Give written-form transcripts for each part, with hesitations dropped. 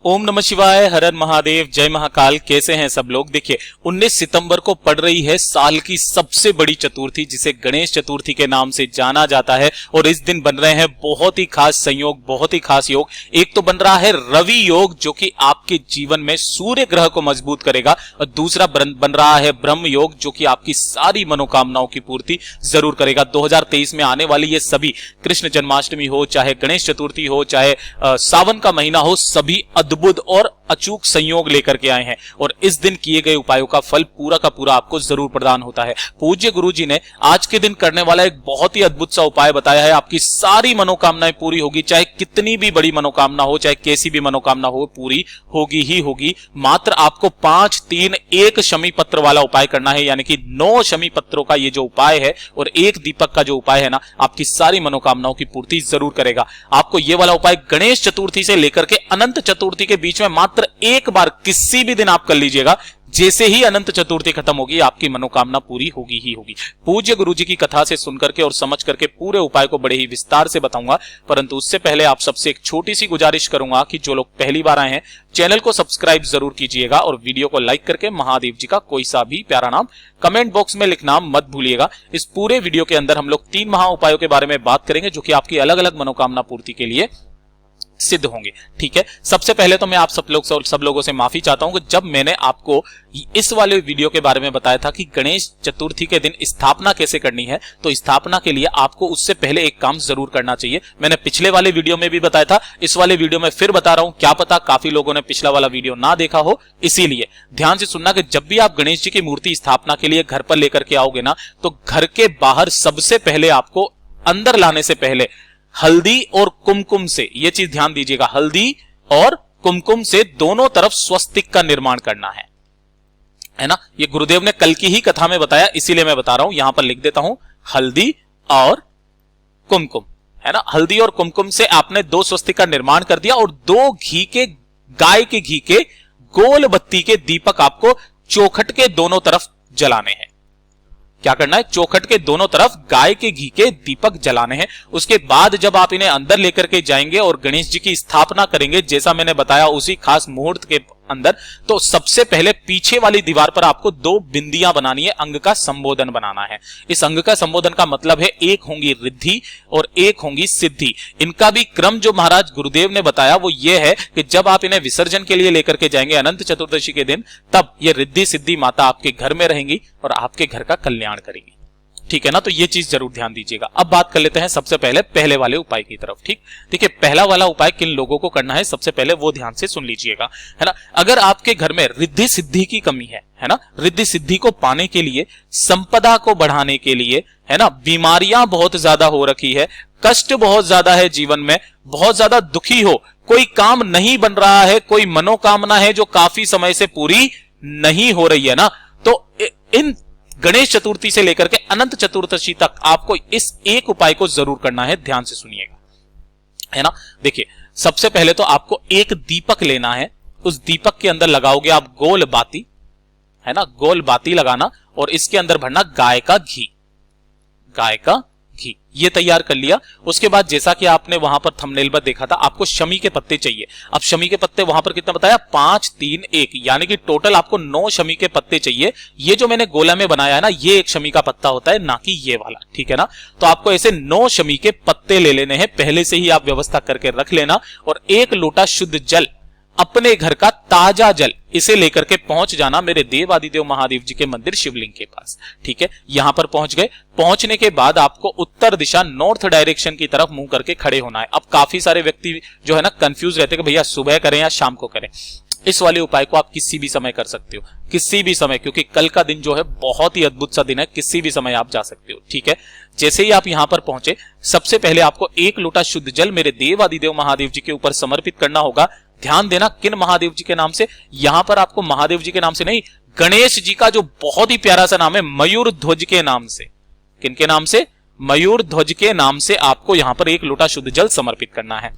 ओम नमः शिवाय, हर हर महादेव, जय महाकाल। कैसे हैं सब लोग। देखिए 19 सितंबर को पड़ रही है साल की सबसे बड़ी चतुर्थी, जिसे गणेश चतुर्थी के नाम से जाना जाता है। और इस दिन बन रहे हैं बहुत ही खास संयोग, बहुत ही खास योग। एक तो बन रहा है रवि योग, जो कि आपके जीवन में सूर्य ग्रह को मजबूत करेगा, और दूसरा बन रहा है ब्रह्म योग, जो कि आपकी सारी मनोकामनाओं की पूर्ति जरूर करेगा। 2023 में आने वाली ये सभी, कृष्ण जन्माष्टमी हो, चाहे गणेश चतुर्थी हो, चाहे सावन का महीना हो, सभी अद्भुत और अचूक संयोग लेकर के आए हैं। और इस दिन किए गए उपायों का फल पूरा का पूरा आपको जरूर प्रदान होता है। पूज्य गुरुजी ने आज के दिन करने वाला एक बहुत ही अद्भुत सा उपाय बताया है। आपकी सारी मनोकामनाएं पूरी होगी, चाहे कितनी भी बड़ी मनोकामना हो, चाहे कैसी भी मनोकामना हो, पूरी होगी ही होगी। मात्र आपको 5, 3, 1 शमी पत्र वाला उपाय करना है, यानी कि 9 शमी पत्रों का ये जो उपाय है और 1 दीपक का जो उपाय है ना, आपकी सारी मनोकामनाओं की पूर्ति जरूर करेगा। आपको ये वाला उपाय गणेश चतुर्थी से लेकर के अनंत चतुर्थी के बीच में मात्र एक बार किसी भी दिन आप कर लीजिएगा। जैसे ही अनंत चतुर्थी खत्म होगी, आपकी मनोकामना पूरी होगी ही होगी। पूज्य गुरुजी की कथा से सुनकर के और समझ करके पूरे उपाय को बड़े ही विस्तार से बताऊंगा, परंतु उससे पहले आप सबसे एक छोटी सी गुजारिश करूंगा कि जो लोग पहली बार आए हैं, चैनल को सब्सक्राइब जरूर कीजिएगा और वीडियो को लाइक करके महादेव जी का कोई सा भी प्यारा नाम कमेंट बॉक्स में लिखना मत भूलिएगा। इस पूरे वीडियो के अंदर हम लोग 3 महा उपायों के बारे में बात करेंगे, जो कि आपकी अलग अलग मनोकामना पूर्ति के लिए सिद्ध होंगे। ठीक है, सबसे पहले तो मैं आप सब लोगों से माफी चाहता हूं कि जब मैंने आपको इस वाले वीडियो के बारे में बताया था कि गणेश चतुर्थी के दिन स्थापना कैसे करनी है, तो स्थापना के लिए आपको उससे पहले एक काम जरूर करना चाहिए। मैंने पिछले वाले वीडियो में भी बताया था, इस वाले वीडियो में फिर बता रहा हूं। क्या पता काफी लोगों ने पिछला वाला वीडियो ना देखा हो, इसीलिए ध्यान से सुनना कि जब भी आप गणेश जी की मूर्ति स्थापना के लिए घर पर लेकर के आओगे ना, तो घर के बाहर सबसे पहले आपको अंदर लाने से पहले हल्दी और कुमकुम से, यह चीज ध्यान दीजिएगा, हल्दी और कुमकुम से दोनों तरफ स्वस्तिक का निर्माण करना है ना। ये गुरुदेव ने कल की ही कथा में बताया, इसीलिए मैं बता रहा हूं। यहां पर लिख देता हूं, हल्दी और कुमकुम, है ना। हल्दी और कुमकुम से आपने 2 स्वस्तिक का निर्माण कर दिया, और 2 गाय के घी के गोल बत्ती के दीपक आपको चौखट के दोनों तरफ जलाने हैं। क्या करना है, चौखट के दोनों तरफ गाय के घी के दीपक जलाने हैं। उसके बाद जब आप इन्हें अंदर लेकर के जाएंगे और गणेश जी की स्थापना करेंगे, जैसा मैंने बताया उसी खास मुहूर्त के अंदर, तो सबसे पहले पीछे वाली दीवार पर आपको 2 बिंदियां बनानी है, अंग का संबोधन बनाना है। इस अंग का संबोधन का मतलब है, एक होंगी रिद्धि और एक होंगी सिद्धि। इनका भी क्रम जो महाराज गुरुदेव ने बताया वो ये है कि जब आप इन्हें विसर्जन के लिए लेकर के जाएंगे अनंत चतुर्दशी के दिन, तब ये रिद्धि सिद्धि माता आपके घर में रहेंगी और आपके घर का कल्याण करेगी। ठीक है ना, तो ये चीज जरूर ध्यान दीजिएगा। अब बात कर लेते हैं सबसे पहले पहले वाले उपाय की तरफ। ठीक, देखिए पहला वाला उपाय किन लोगों को करना है, सबसे पहले वो ध्यान से सुन लीजिएगा, है ना। अगर आपके घर में रिद्धि सिद्धि की कमी है ना, रिद्धि सिद्धि को पाने के लिए, संपदा को बढ़ाने के लिए, है ना, बीमारियां बहुत ज्यादा हो रखी है, कष्ट बहुत ज्यादा है जीवन में, बहुत ज्यादा दुखी हो, कोई काम नहीं बन रहा है, कोई मनोकामना है जो काफी समय से पूरी नहीं हो रही है ना, तो इन गणेश चतुर्थी से लेकर के अनंत चतुर्दशी तक आपको इस एक उपाय को जरूर करना है। ध्यान से सुनिएगा, है ना। देखिए सबसे पहले तो आपको एक दीपक लेना है, उस दीपक के अंदर लगाओगे आप गोल बाती, है ना, गोल बाती लगाना, और इसके अंदर भरना गाय का घी, गाय का घी। ये तैयार कर लिया। उसके बाद जैसा कि आपने वहां पर थंबनेल पर देखा था, आपको शमी के पत्ते चाहिए। अब शमी के पत्ते वहां पर कितना बताया, 5, 3, 1, यानी कि टोटल आपको 9 शमी के पत्ते चाहिए। ये जो मैंने गोला में बनाया है ना, ये एक शमी का पत्ता होता है, ना कि ये वाला। ठीक है ना, तो आपको ऐसे 9 शमी के पत्ते ले लेने हैं, पहले से ही आप व्यवस्था करके रख लेना। और 1 लोटा शुद्ध जल, अपने घर का ताजा जल, इसे लेकर के पहुंच जाना मेरे देवादिदेव महादेव जी के मंदिर शिवलिंग के पास। ठीक है, यहां पर पहुंच गए। पहुंचने के बाद आपको उत्तर दिशा, नॉर्थ डायरेक्शन की तरफ मुंह करके खड़े होना है। अब काफी सारे व्यक्ति जो है ना कंफ्यूज रहते हैं कि भैया सुबह करें या शाम को करें। इस वाले उपाय को आप किसी भी समय कर सकते हो, किसी भी समय, क्योंकि कल का दिन जो है बहुत ही अद्भुत सा दिन है, किसी भी समय आप जा सकते हो। ठीक है, जैसे ही आप यहां पर पहुंचे, सबसे पहले आपको 1 लोटा शुद्ध जल मेरे देवादिदेव महादेव जी के ऊपर समर्पित करना होगा। ध्यान देना, किन महादेव जी के नाम से, यहां पर आपको महादेव जी के नाम से नहीं, गणेश जी का जो बहुत ही प्यारा सा नाम है मयूर ध्वज के नाम से। किनके नाम से, मयूर ध्वज के नाम से आपको यहां पर 1 लोटा शुद्ध जल समर्पित करना है।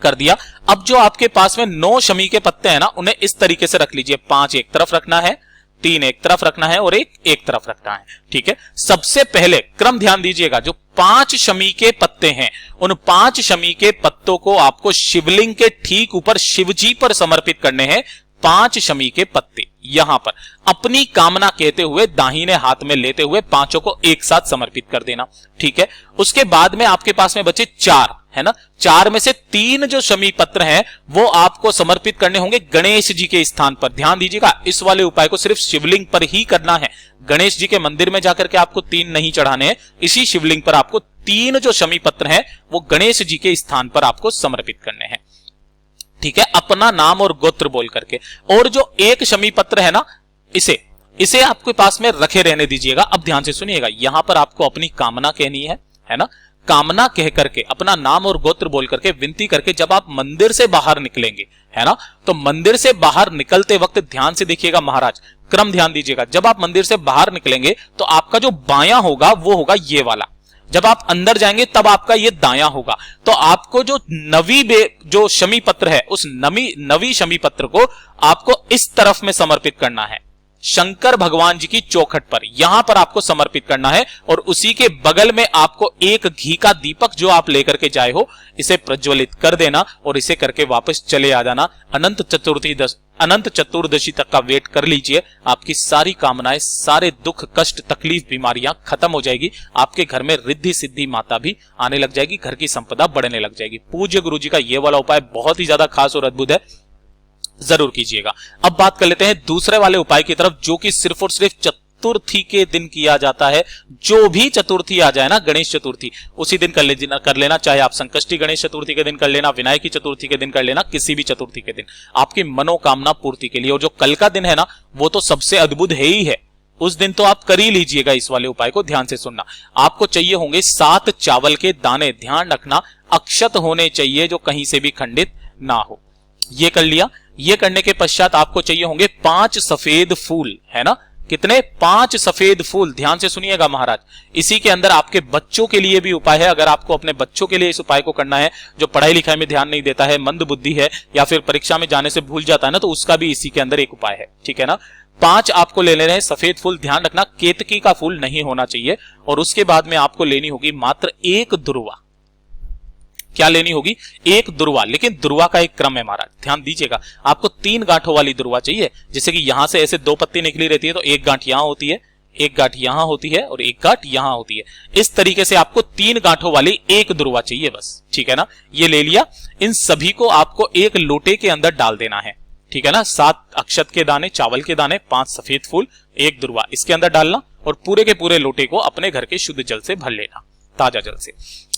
कर दिया। अब जो आपके पास में 9 शमी के पत्ते हैं ना, उन्हें इस तरीके से रख लीजिए। 5 एक तरफ रखना है, 3 एक तरफ रखना है और एक तरफ रखना है। ठीक है, सबसे पहले क्रम ध्यान दीजिएगा, जो 5 शमी के पत्ते हैं उन 5 शमी के पत्तों को आपको शिवलिंग के ठीक ऊपर शिवजी पर समर्पित करने हैं। 5 शमी के पत्ते यहां पर अपनी कामना कहते हुए दाहिने हाथ में लेते हुए पांचों को एक साथ समर्पित कर देना। ठीक है, उसके बाद में आपके पास में बचे 4, है ना। 4 में से 3 जो शमी पत्र हैं वो आपको समर्पित करने होंगे गणेश जी के स्थान पर। ध्यान दीजिएगा, इस वाले उपाय को सिर्फ शिवलिंग पर ही करना है। गणेश जी के मंदिर में जाकर के आपको 3 नहीं चढ़ाने हैं, इसी शिवलिंग पर आपको 3 जो शमी पत्र हैं वो गणेश जी के स्थान पर आपको समर्पित करने हैं। ठीक है, अपना नाम और गोत्र बोल करके। और जो एक शमी पत्र है ना, इसे आपके पास में रखे रहने दीजिएगा। अब ध्यान से सुनिएगा, यहां पर आपको अपनी कामना कहनी है ना। कामना कह करके अपना नाम और गोत्र बोल करके विनती करके जब आप मंदिर से बाहर निकलेंगे, है ना, तो मंदिर से बाहर निकलते वक्त ध्यान से देखिएगा महाराज, क्रम ध्यान दीजिएगा। जब आप मंदिर से बाहर निकलेंगे तो आपका जो बायां होगा वो होगा ये वाला। जब आप अंदर जाएंगे तब आपका ये दायां होगा। तो आपको जो जो शमी पत्र है उस नवी शमी पत्र को आपको इस तरफ में समर्पित करना है, शंकर भगवान जी की चौखट पर, यहां पर आपको समर्पित करना है। और उसी के बगल में आपको एक घी का दीपक जो आप लेकर के जाए हो इसे प्रज्वलित कर देना और इसे करके वापस चले आ जाना। अनंत चतुर्दशी तक का वेट कर लीजिए, आपकी सारी कामनाएं, सारे दुख कष्ट तकलीफ बीमारियां खत्म हो जाएगी। आपके घर में रिद्धि सिद्धि माता भी आने लग जाएगी, घर की संपदा बढ़ने लग जाएगी। पूज्य गुरु जी का ये वाला उपाय बहुत ही ज्यादा खास और अद्भुत है, जरूर कीजिएगा। अब बात कर लेते हैं दूसरे वाले उपाय की तरफ, जो कि सिर्फ और सिर्फ चतुर्थी के दिन किया जाता है। जो भी चतुर्थी आ जाए ना, गणेश चतुर्थी उसी दिन कर लेना, चाहे आप संकष्टी गणेश चतुर्थी के दिन कर लेना, विनायकी चतुर्थी के दिन कर लेना, किसी भी चतुर्थी के दिन आपकी मनोकामना पूर्ति के लिए। और जो कल का दिन है ना, वो तो सबसे अद्भुत है ही है, उस दिन तो आप कर ही लीजिएगा इस वाले उपाय को। ध्यान से सुनना, आपको चाहिए होंगे 7 चावल के दाने, ध्यान रखना अक्षत होने चाहिए जो कहीं से भी खंडित ना हो। ये कर लिया। ये करने के पश्चात आपको चाहिए होंगे 5 सफेद फूल, है ना। कितने? 5 सफेद फूल। ध्यान से सुनिएगा महाराज, इसी के अंदर आपके बच्चों के लिए भी उपाय है। अगर आपको अपने बच्चों के लिए इस उपाय को करना है, जो पढ़ाई लिखाई में ध्यान नहीं देता है, मंद बुद्धि है, या फिर परीक्षा में जाने से भूल जाता है ना, तो उसका भी इसी के अंदर एक उपाय है। ठीक है ना। 5 आपको ले लेने हैं सफेद फूल। ध्यान रखना केतकी का फूल नहीं होना चाहिए। और उसके बाद में आपको लेनी होगी मात्र 1 दुर्वा। क्या लेनी होगी? 1 दुर्वा। लेकिन दुर्वा का एक क्रम है महाराज, ध्यान दीजिएगा। आपको 3 गांठों वाली दुर्वा चाहिए। जैसे कि यहां से ऐसे 2 पत्ती निकली रहती है, तो 1 गांठ यहां होती है, 1 गांठ यहां होती है और 1 गांठ यहां होती है। इस तरीके से आपको 3 गांठों वाली 1 दुर्वा चाहिए बस। ठीक है ना। ये ले लिया। इन सभी को आपको एक लोटे के अंदर डाल देना है। ठीक है ना। 7 अक्षत के दाने, चावल के दाने, 5 सफेद फूल, 1 दुर्वा, इसके अंदर डालना और पूरे के पूरे लोटे को अपने घर के शुद्ध जल से भर लेना, ताजा जल से।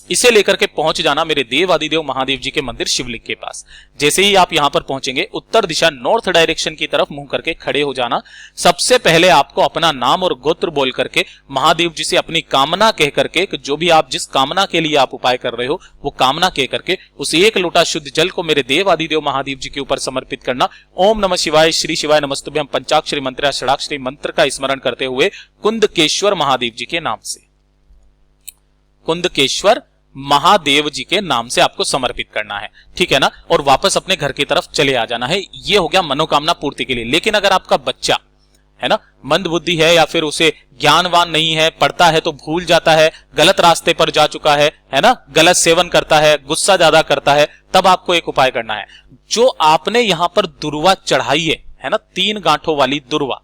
इसे लेकर के पहुंच जाना मेरे देवादिदेव महादेव जी के मंदिर शिवलिंग के पास। जैसे ही आप यहां पर पहुंचेंगे, उत्तर दिशा नॉर्थ डायरेक्शन की तरफ मुंह करके खड़े हो जाना। सबसे पहले आपको अपना नाम और गोत्र बोल करके महादेव जी से अपनी कामना कह करके, जो भी आप जिस कामना के लिए आप उपाय कर रहे हो वो कामना कह करके उस 1 लोटा शुद्ध जल को मेरे देवादिदेव महादेव जी के ऊपर समर्पित करना। ओम नमः शिवाय, श्री शिवाय नमस्तुभ्यं पंचाक्षरी मंत्र या षडाक्षरी मंत्र का स्मरण करते हुए कुंदकेश्वर महादेव जी के नाम से, कुंदकेश्वर महादेव जी के नाम से आपको समर्पित करना है। ठीक है ना। और वापस अपने घर की तरफ चले आ जाना है। ये हो गया मनोकामना पूर्ति के लिए। लेकिन अगर आपका बच्चा, है ना, मंद बुद्धि है या फिर उसे ज्ञानवान नहीं है, पढ़ता है तो भूल जाता है, गलत रास्ते पर जा चुका है ना, गलत सेवन करता है, गुस्सा ज्यादा करता है, तब आपको एक उपाय करना है। जो आपने यहां पर दुर्वा चढ़ाई है ना, 3 गांठों वाली दुर्वा,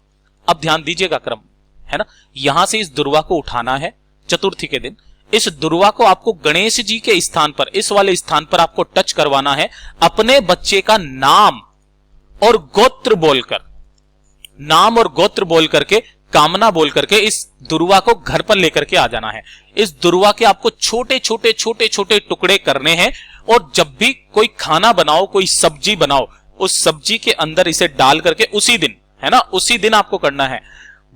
अब ध्यान दीजिएगा क्रम, है ना। यहां से इस दुर्वा को उठाना है चतुर्थी के दिन। इस दुर्वा को आपको गणेश जी के स्थान पर, इस वाले स्थान पर आपको टच करवाना है। अपने बच्चे का नाम और गोत्र बोलकर, नाम और गोत्र बोल करके, कामना बोल करके इस दुर्वा को घर पर लेकर के आ जाना है। इस दुर्वा के आपको छोटे छोटे छोटे छोटे टुकड़े करने हैं। और जब भी कोई खाना बनाओ, कोई सब्जी बनाओ, उस सब्जी के अंदर इसे डाल करके उसी दिन, है ना, उसी दिन आपको करना है,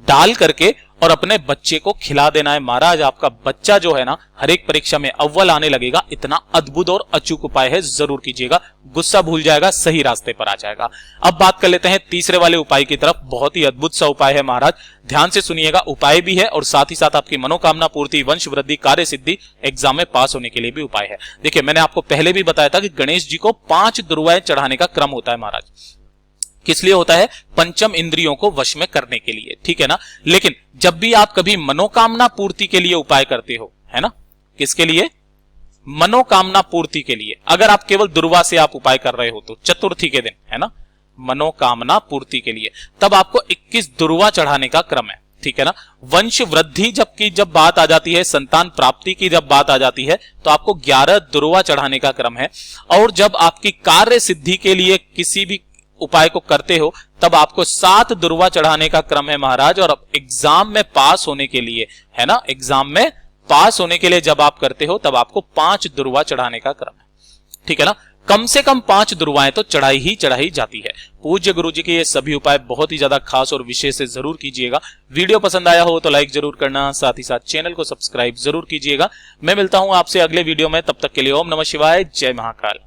डाल करके और अपने बच्चे को खिला देना है। महाराज आपका बच्चा जो है ना, हर एक परीक्षा में अव्वल आने लगेगा। इतना अद्भुत और अचूक उपाय है, जरूर कीजिएगा। गुस्सा भूल जाएगा, सही रास्ते पर आ जाएगा। अब बात कर लेते हैं तीसरे वाले उपाय की तरफ। बहुत ही अद्भुत सा उपाय है महाराज, ध्यान से सुनिएगा। उपाय भी है और साथ ही साथ आपकी मनोकामना पूर्ति, वंश वृद्धि, कार्य सिद्धि, एग्जाम में पास होने के लिए भी उपाय है। देखिए, मैंने आपको पहले भी बताया था कि गणेश जी को 5 दुर्वाएं चढ़ाने का क्रम होता है महाराज। किस लिए होता है? पंचम इंद्रियों को वश में करने के लिए, ठीक है ना। लेकिन जब भी आप कभी मनोकामना पूर्ति के लिए उपाय करते हो, है ना, किसके लिए? मनोकामना पूर्ति के लिए। अगर आप केवल दुर्वा से आप उपाय कर रहे हो तो चतुर्थी के दिन, है ना, मनोकामना पूर्ति के लिए, तब आपको 21 दुर्वा चढ़ाने का क्रम है, ठीक है ना। वंश वृद्धि जब बात आ जाती है, संतान प्राप्ति की जब बात आ जाती है, तो आपको 11 दुर्वा चढ़ाने का क्रम है। और जब आपकी कार्य सिद्धि के लिए किसी भी उपाय को करते हो, तब आपको 7 दुर्वा चढ़ाने का क्रम है महाराज। और एग्जाम में पास होने के लिए, है ना, एग्जाम में पास होने के लिए जब आप करते हो, तब आपको 5 दुर्वा चढ़ाने का क्रम है, ठीक है ना। कम से कम 5 दुर्वाएं तो चढ़ाई जाती है। पूज्य गुरु जी के ये सभी उपाय बहुत ही ज्यादा खास और विशेष से जरूर कीजिएगा। वीडियो पसंद आया हो तो लाइक जरूर करना, साथ ही साथ चैनल को सब्सक्राइब जरूर कीजिएगा। मैं मिलता हूं आपसे अगले वीडियो में, तब तक के लिए ओम नमः शिवाय, जय महाकाल।